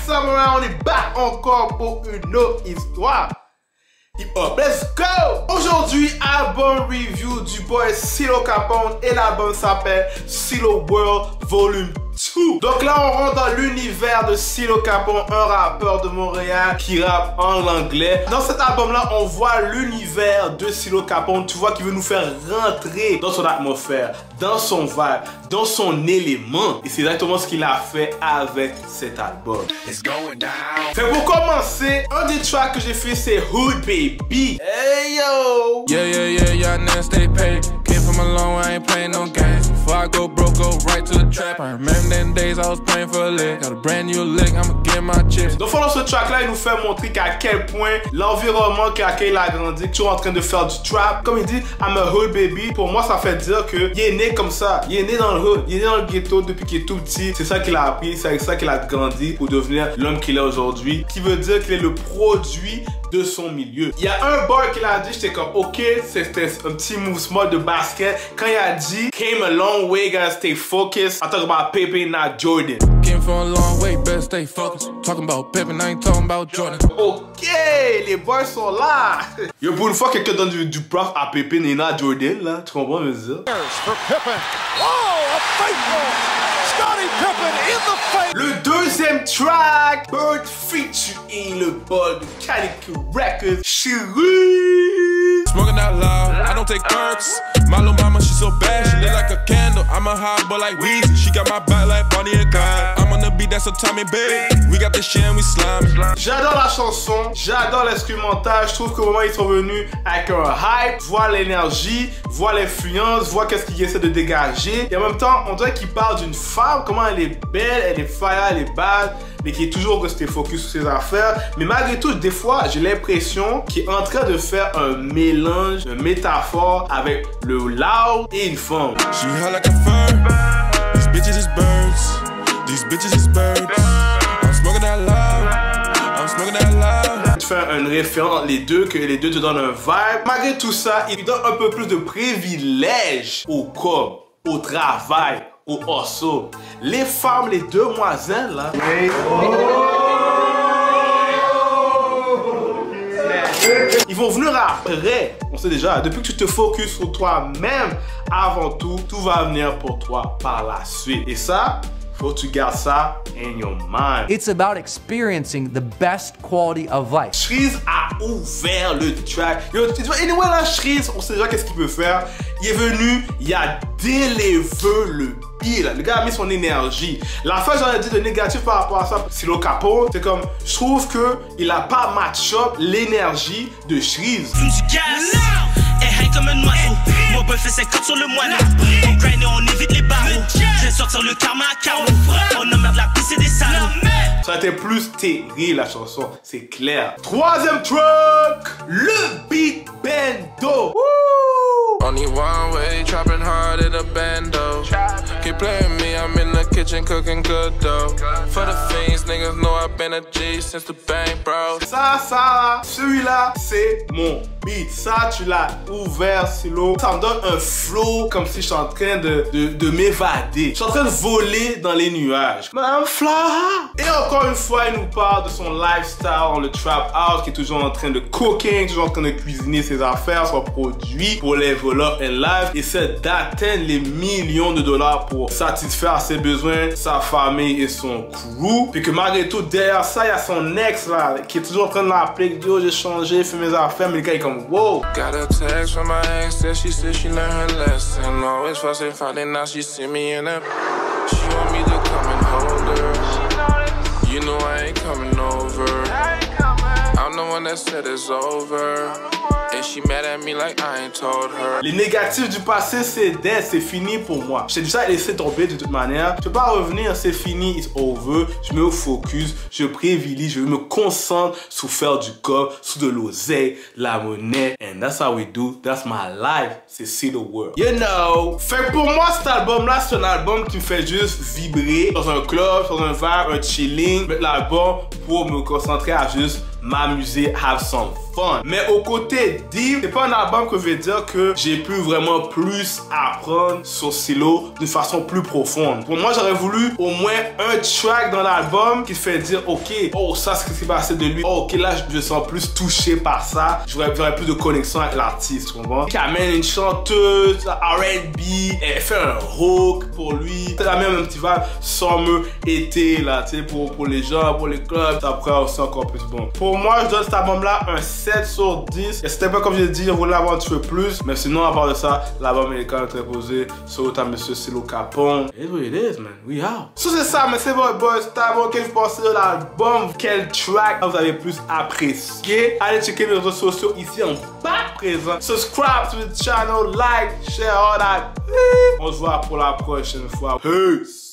ça, on est back encore pour une autre histoire. Hip hop, let's go! Aujourd'hui, album review du boy Sylo Capone et l'album s'appelle Sylo World Volume 2. Donc là, on rentre dans l'univers de Sylo Capone, un rappeur de Montréal qui rappe en anglais. Dans cet album-là, on voit l'univers de Sylo Capone. Tu vois qu'il veut nous faire rentrer dans son atmosphère, dans son vibe, dans son élément. Et c'est exactement ce qu'il a fait avec cet album. It's going down. Fait pour commencer, un des tracks que j'ai fait, c'est Hood Baby. Hey yo! Yeah, now stay paid. Came from a long way, I ain't playing no games. Before I go broke, go right to the trap. I remember them days I was playing for a lick. Got a brand new lick, I'ma get my chips. Donc dans ce track-là, il nous fait montrer qu'à quel point l'environnement dans lequel il a grandi, que tu es en train de faire du trap. Comme il dit, I'm a hood baby. Pour moi, ça fait dire qu'il est né comme ça. Il est né dans le hood, il est né dans le ghetto depuis qu'il est tout petit. C'est ça qu'il a appris, c'est avec ça qu'il a grandi pour devenir l'homme qu'il est aujourd'hui. Qui veut dire qu'il est le produit de son milieu. Il y a un bar qu'il a dit, j'étais comme ok, c'était un petit mouvement de basket. Quand il a dit came a long way, gotta stay focused. I talk about Pippen, not Jordan. Came from a long way, better stay focused. Talking about Pippen, I ain't talking about Jordan. Ok, les boys sont là. Yo, pour une fois quelqu'un donne du prof à Pippen et not Jordan là, tu comprends me dire? For Pippen. Oh, a faithful Scottie Pippen in the face. Le deuxième track, Bird featuring le boy de Calico Records, Chérie. Smoking out loud, I don't take perks. My little mama, she so bad, she lit like a candle. I'm a hot boy like Weezy, she got my back like Bonnie and Clyde. I'm on the beat, that's a Tommy baby. We got this shit and we slimy. J'adore la chanson, j'adore l'instrumental. Je trouve qu'au moment où ils sont venus avec un hype, vois l'énergie, vois l'influence, vois qu'est-ce qu'ils essaient de dégager. Et en même temps, on dirait qu'ils parlent d'une femme, comment elle est belle, elle est fire, elle est bad, mais qui est toujours resté focus sur ses affaires. Mais malgré tout, des fois, j'ai l'impression qu'il est en train de faire un mélange, une métaphore avec le loud et une femme. She hot like a fur. These bitches is birds. These bitches is birds. I'm smoking that loud. I'm smoking that loud. Tu fais une référence entre les deux, que les deux te donnent un vibe. Malgré tout ça, il donne un peu plus de privilèges au corps, au travail, au hustle. Les femmes, les demoiselles là. Ils vont venir après. On sait déjà, depuis que tu te focuses sur toi-même, avant tout, tout va venir pour toi par la suite. Et ça, faut que tu gardes ça in your mind. It's about experiencing the best quality of life. Shreeze a ouvert le track. Yo, anyway là, Shreeze, on sait déjà qu'est-ce qu'il peut faire. Il est venu, il a délevé le beat. Le gars a mis son énergie. La fois j'aurais dit de négatif par rapport à ça, Sylo Capone, c'est comme, je trouve que il a pas match up l'énergie de Shreeze. Et hang comme un oiseau. Mon boy fait 50 sur le moineau. On grind et on évite les barreaux. Je vais sortir le karma à carreau. On emmerde la piste et des salauds. Ça a été plus terrible la chanson, c'est clair. Troisième track, le Big Bando. Only one way, trapping hard in a bando. Keep playing me, I'm in the kitchen cooking good though. For the fiends, niggas know I've been a G since the bank, bro. Ça, celui-là, c'est mon beat. Ça, tu l'as ouvert, Sylo. Ça me donne un flow comme si je suis en train de m'évader. Je suis en train de voler dans les nuages. I'm fly. Et encore une fois, il nous parle de son lifestyle dans le trap house, qui est toujours en train de cooking, toujours en train de cuisiner ses affaires, son produit pour les voleurs et live. Et c'est d'atteindre les millions de dollars pour satisfaire ses besoins, sa famille et son crew. Puis que malgré tout, derrière ça, il y a son ex là, qui est toujours en train de l'appeler, yo, j'ai changé, fait mes affaires, mais le gars est comme, wow. Got a text from my ex that she said she learned her lesson. Always fussing, fighting, now she see me in that. She want me to come and hold her. You know I ain't coming over. I'm the one that said it's over. And she mad at me like I ain't told her. Les négatifs du passé, c'est dead, c'est fini pour moi. J'ai déjà laissé tomber de toute manière. Je peux pas revenir, c'est fini, it's over. Je me focus, je privilégie, je me concentre sur faire du corps, sur de l'oseille, la monnaie. And that's how we do, that's my life. C'est Sylo World. You know. Fait que pour moi, cet album-là, c'est un album qui me fait juste vibrer dans un club, dans un vibe, un chilling. Mettre l'album pour me concentrer à juste m'amuser, have some fun. Mais au côté deep, c'est pas un album que je vais dire que j'ai pu vraiment plus apprendre sur Silo d'une façon plus profonde. Pour moi, j'aurais voulu au moins un track dans l'album qui fait dire, ok, oh ça c'est ce qui s'est passé de lui, oh ok là je me sens plus touché par ça, j'aurais plus de connexion avec l'artiste, tu comprends? Qui amène une chanteuse, R&B, elle fait un hook pour lui, c'est la même petit vibe, summer, été là, tu sais, pour les gens, pour les clubs, après aussi encore plus bon. Pour moi, je donne cet album-là un 7 sur 10. Et c'était pas comme je l'ai dit, je voulais avoir un petit peu plus. Mais sinon, à part de ça, l'album est quand même très posé. So, t'as monsieur Silo Capone. It's what it is, man. We out. So, c'est ça, mais c'est votre boy Stavo. Qu'est-ce que vous pensez de l'album? Quel track vous avez plus apprécié? Allez checker mes réseaux sociaux ici en bas présent. Subscribe to the channel, like, share, all that. On se voit pour la prochaine fois. Peace.